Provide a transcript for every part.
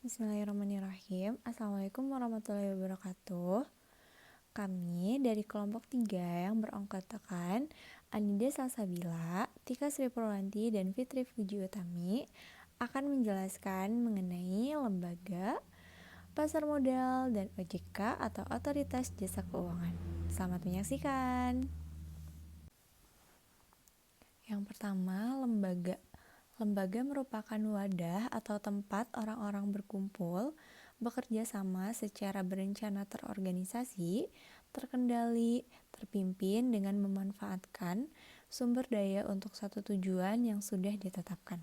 Bismillahirrahmanirrahim. Assalamualaikum warahmatullahi wabarakatuh. Kami dari kelompok 3 yang beranggotakan Anida Salsabila, Tika Sri Purwanti, dan Fitri Fuji Utami akan menjelaskan mengenai lembaga, pasar modal, dan OJK atau Otoritas Jasa Keuangan. Selamat menyaksikan. Yang pertama, lembaga. Lembaga merupakan wadah atau tempat orang-orang berkumpul, bekerja sama secara berencana terorganisasi, terkendali, terpimpin dengan memanfaatkan sumber daya untuk satu tujuan yang sudah ditetapkan.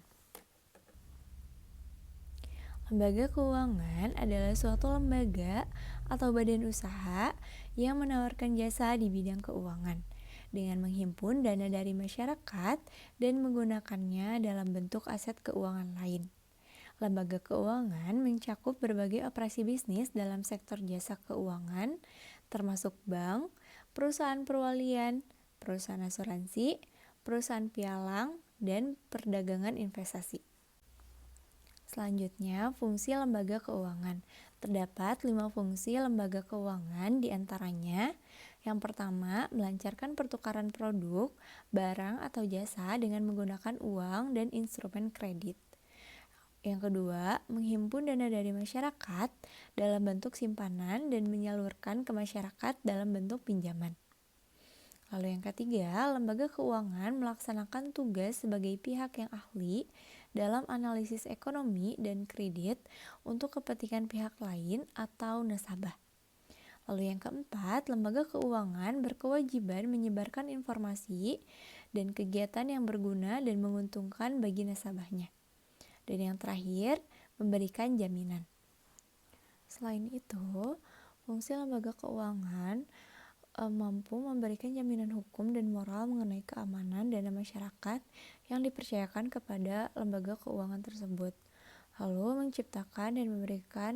Lembaga keuangan adalah suatu lembaga atau badan usaha yang menawarkan jasa di bidang keuangan dengan menghimpun dana dari masyarakat dan menggunakannya dalam bentuk aset keuangan lain. Lembaga keuangan mencakup berbagai operasi bisnis dalam sektor jasa keuangan, termasuk bank, perusahaan perwalian, perusahaan asuransi, perusahaan pialang, dan perdagangan investasi. Selanjutnya, fungsi lembaga keuangan. Terdapat 5 fungsi lembaga keuangan, diantaranya yang pertama, melancarkan pertukaran produk, barang atau jasa dengan menggunakan uang dan instrumen kredit. Yang kedua, menghimpun dana dari masyarakat dalam bentuk simpanan dan menyalurkan ke masyarakat dalam bentuk pinjaman. Lalu yang ketiga, lembaga keuangan melaksanakan tugas sebagai pihak yang ahli dalam analisis ekonomi dan kredit untuk kepentingan pihak lain atau nasabah. Lalu yang keempat, lembaga keuangan berkewajiban menyebarkan informasi dan kegiatan yang berguna dan menguntungkan bagi nasabahnya. Dan yang terakhir, memberikan jaminan. Selain itu, fungsi lembaga keuangan mampu memberikan jaminan hukum dan moral mengenai keamanan dana masyarakat yang dipercayakan kepada lembaga keuangan tersebut, lalu menciptakan dan memberikan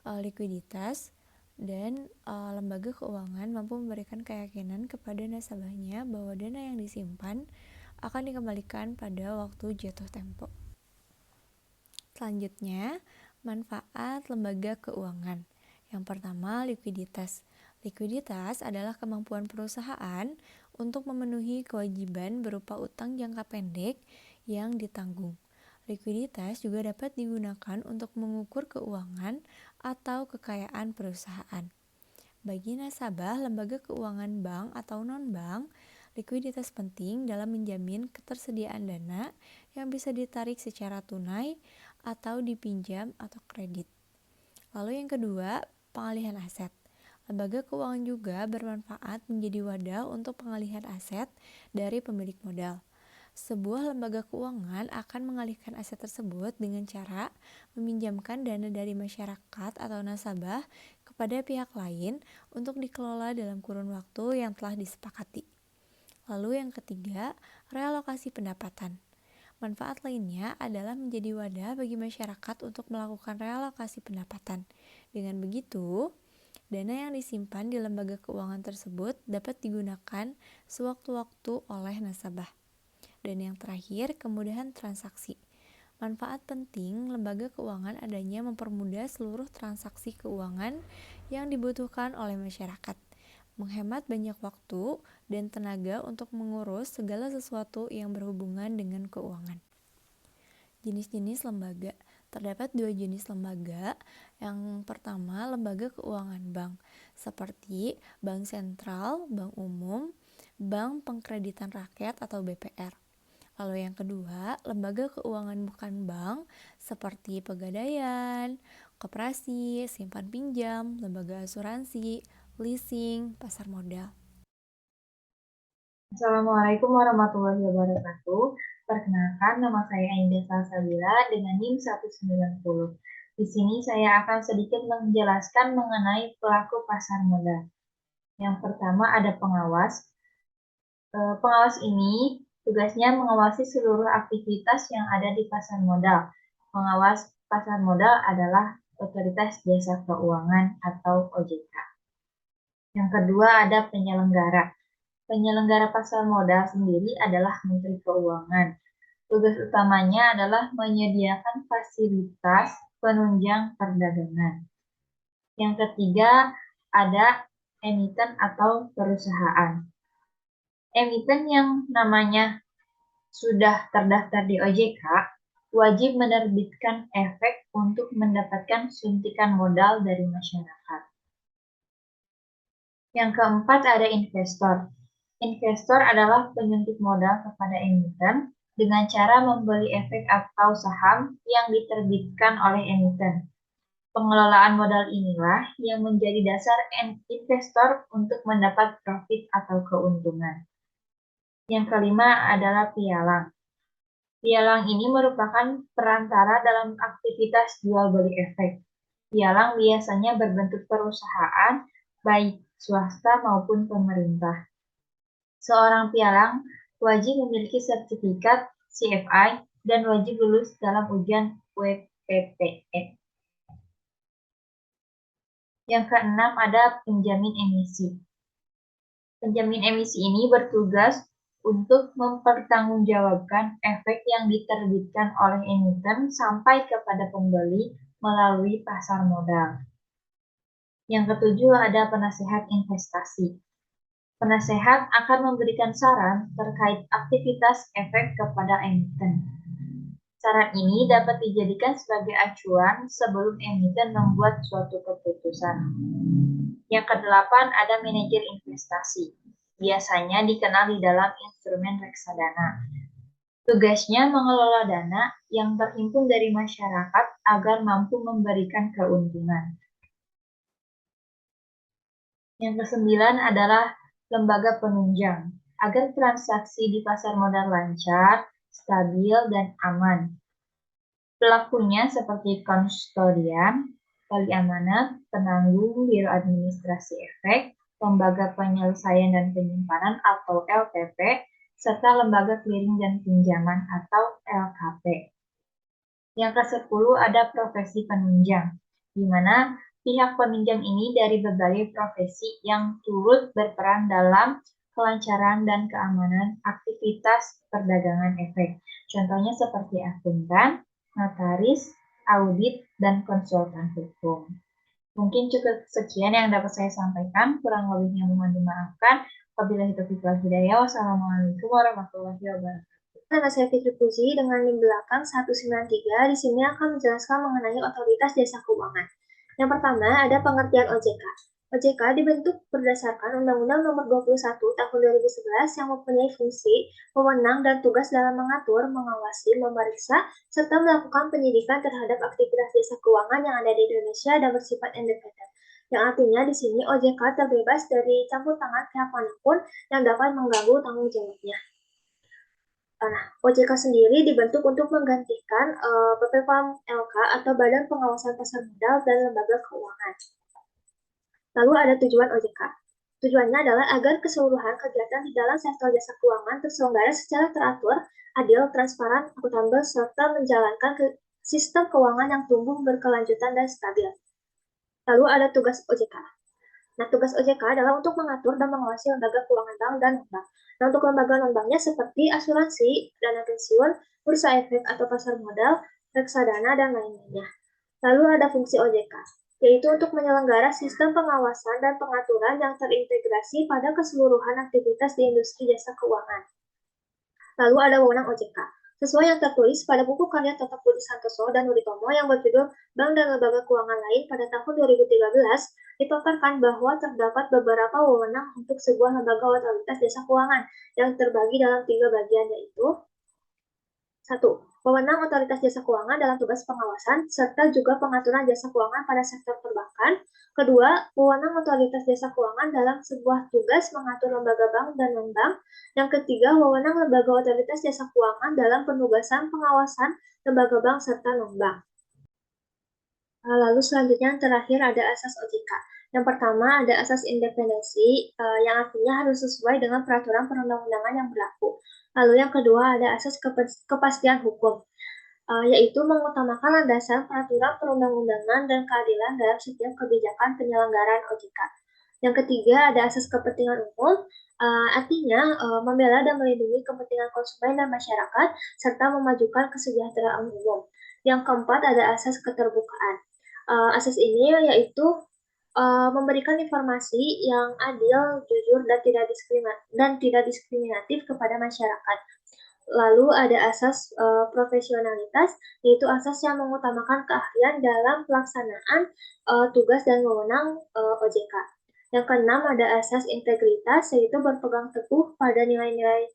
likuiditas, dan lembaga keuangan mampu memberikan keyakinan kepada nasabahnya bahwa dana yang disimpan akan dikembalikan pada waktu jatuh tempo. Selanjutnya, manfaat lembaga keuangan. Yang pertama, likuiditas. Likuiditas adalah kemampuan perusahaan untuk memenuhi kewajiban berupa utang jangka pendek yang ditanggung. Likuiditas juga dapat digunakan untuk mengukur keuangan atau kekayaan perusahaan. Bagi nasabah lembaga keuangan bank atau non-bank, likuiditas penting dalam menjamin ketersediaan dana yang bisa ditarik secara tunai atau dipinjam atau kredit. Lalu yang kedua, pengalihan aset. Lembaga keuangan juga bermanfaat menjadi wadah untuk pengalihan aset dari pemilik modal. Sebuah lembaga keuangan akan mengalihkan aset tersebut dengan cara meminjamkan dana dari masyarakat atau nasabah kepada pihak lain untuk dikelola dalam kurun waktu yang telah disepakati. Lalu yang ketiga, realokasi pendapatan. Manfaat lainnya adalah menjadi wadah bagi masyarakat untuk melakukan realokasi pendapatan. Dengan begitu, dana yang disimpan di lembaga keuangan tersebut dapat digunakan sewaktu-waktu oleh nasabah. Dan yang terakhir, kemudahan transaksi. Manfaat penting lembaga keuangan adanya mempermudah seluruh transaksi keuangan yang dibutuhkan oleh masyarakat, menghemat banyak waktu dan tenaga untuk mengurus segala sesuatu yang berhubungan dengan keuangan. Jenis-jenis lembaga. Terdapat 2 jenis lembaga. Yang pertama, lembaga keuangan bank, seperti bank sentral, bank umum, bank pengkreditan rakyat atau BPR. Lalu yang kedua, lembaga keuangan bukan bank, seperti pegadaian, koperasi, simpan pinjam, lembaga asuransi, leasing, pasar modal. Assalamualaikum warahmatullahi wabarakatuh. Perkenalkan, nama saya Ainda Salsabila dengan NIM 190. Di sini saya akan sedikit menjelaskan mengenai pelaku pasar modal. Yang pertama ada pengawas. Pengawas ini tugasnya mengawasi seluruh aktivitas yang ada di pasar modal. Pengawas pasar modal adalah Otoritas Jasa Keuangan atau OJK. Yang kedua ada penyelenggara. Penyelenggara pasar modal sendiri adalah Menteri Keuangan. Tugas utamanya adalah menyediakan fasilitas penunjang perdagangan. Yang ketiga ada emiten atau perusahaan. Emiten yang namanya sudah terdaftar di OJK wajib menerbitkan efek untuk mendapatkan suntikan modal dari masyarakat. Yang keempat ada investor. Investor adalah penyuntik modal kepada emiten dengan cara membeli efek atau saham yang diterbitkan oleh emiten. Pengelolaan modal inilah yang menjadi dasar investor untuk mendapat profit atau keuntungan. Yang kelima adalah pialang. Pialang ini merupakan perantara dalam aktivitas jual beli efek. Pialang biasanya berbentuk perusahaan, baik swasta maupun pemerintah. Seorang pialang wajib memiliki sertifikat CFI dan wajib lulus dalam ujian WPPN. Yang keenam ada penjamin emisi. Penjamin emisi ini bertugas untuk mempertanggungjawabkan efek yang diterbitkan oleh emiten sampai kepada pembeli melalui pasar modal. Yang ketujuh ada penasehat investasi. Penasehat akan memberikan saran terkait aktivitas efek kepada emiten. Saran ini dapat dijadikan sebagai acuan sebelum emiten membuat suatu keputusan. Yang kedelapan ada manajer investasi. Biasanya dikenal di dalam instrumen reksadana. Tugasnya mengelola dana yang terhimpun dari masyarakat agar mampu memberikan keuntungan. Yang kesembilan adalah lembaga penunjang. Agar transaksi di pasar modal lancar, stabil, dan aman. Pelakunya seperti konstodian, wali amanat, penanggung, biro administrasi efek, lembaga penyelesaian dan penyimpanan atau LPP, serta lembaga clearing dan pinjaman atau LKP. Yang ke-10 ada profesi penunjang, di mana pihak peminjam ini dari berbagai profesi yang turut berperan dalam kelancaran dan keamanan aktivitas perdagangan efek. Contohnya seperti akuntan, notaris, audit, dan konsultan hukum. Mungkin cukup sekian yang dapat saya sampaikan, kurang lebihnya mohon dimaafkan. Wabillahi taufiq wal hidayah. Wassalamualaikum warahmatullahi wabarakatuh. Nama saya Fitri Puji dengan NIM belakang 193. Di sini akan menjelaskan mengenai otoritas jasa keuangan. Yang pertama ada pengertian OJK. OJK dibentuk berdasarkan Undang-Undang Nomor 21 Tahun 2011 yang mempunyai fungsi, wewenang, dan tugas dalam mengatur, mengawasi, memeriksa, serta melakukan penyidikan terhadap aktivitas jasa keuangan yang ada di Indonesia dan bersifat independen. Yang artinya di sini OJK terbebas dari campur tangan pihak manapun yang dapat mengganggu tanggung jawabnya. Nah, OJK sendiri dibentuk untuk menggantikan BPPAMLK atau Badan Pengawasan Pasar Modal dan Lembaga Keuangan. Lalu ada tujuan OJK. Tujuannya adalah agar keseluruhan kegiatan di dalam sektor jasa keuangan terselenggara secara teratur, adil, transparan, akuntabel, serta menjalankan sistem keuangan yang tumbuh berkelanjutan dan stabil. Lalu ada tugas OJK. Nah, tugas OJK adalah untuk mengatur dan mengawasi lembaga keuangan bank dan non-bank. Nah, untuk lembaga non-banknya seperti asuransi, dana pensiun, bursa efek atau pasar modal, reksadana, dan lain-lainnya. Lalu ada fungsi OJK, yaitu untuk menyelenggara sistem pengawasan dan pengaturan yang terintegrasi pada keseluruhan aktivitas di industri jasa keuangan. Lalu ada wewenang OJK, sesuai yang tertulis pada buku karya Toto Budi Santoso dan Nuritomo yang berjudul Bank dan Lembaga Keuangan Lain pada tahun 2013, dipaparkan bahwa terdapat beberapa wewenang untuk sebuah lembaga otoritas jasa keuangan yang terbagi dalam 3 bagian, yaitu 1. Wewenang otoritas jasa keuangan dalam tugas pengawasan serta juga pengaturan jasa keuangan pada sektor perbankan. Kedua, wewenang otoritas jasa keuangan dalam sebuah tugas mengatur lembaga bank dan non-bank. Yang ketiga, wewenang lembaga otoritas jasa keuangan dalam penugasan pengawasan lembaga bank serta non-bank. Lalu selanjutnya yang terakhir ada asas OJK. Yang pertama ada asas independensi, yang artinya harus sesuai dengan peraturan perundang-undangan yang berlaku. Lalu yang kedua ada asas kepastian hukum, yaitu mengutamakan landasan peraturan perundang-undangan dan keadilan dalam setiap kebijakan penyelenggaraan OJK. Yang ketiga ada asas kepentingan umum, artinya membela dan melindungi kepentingan konsumen dan masyarakat serta memajukan kesejahteraan umum. Yang keempat ada asas keterbukaan. Asas ini yaitu memberikan informasi yang adil, jujur, dan tidak diskriminatif kepada masyarakat. Lalu ada asas profesionalitas, yaitu asas yang mengutamakan keahlian dalam pelaksanaan tugas dan wewenang OJK. Yang keenam ada asas integritas, yaitu berpegang teguh pada nilai-nilai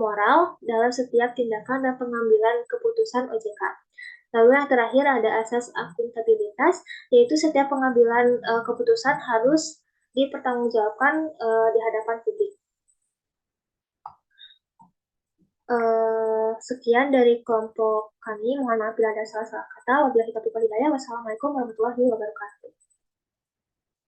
moral dalam setiap tindakan dan pengambilan keputusan OJK. Lalu yang terakhir ada asas akuntabilitas, yaitu setiap pengambilan keputusan harus dipertanggungjawabkan di hadapan publik. Sekian dari kelompok kami. Mohon maaf bila ada salah-salah kata. Wabillahi taufiq wal hidayah. Wassalamualaikum warahmatullahi wabarakatuh.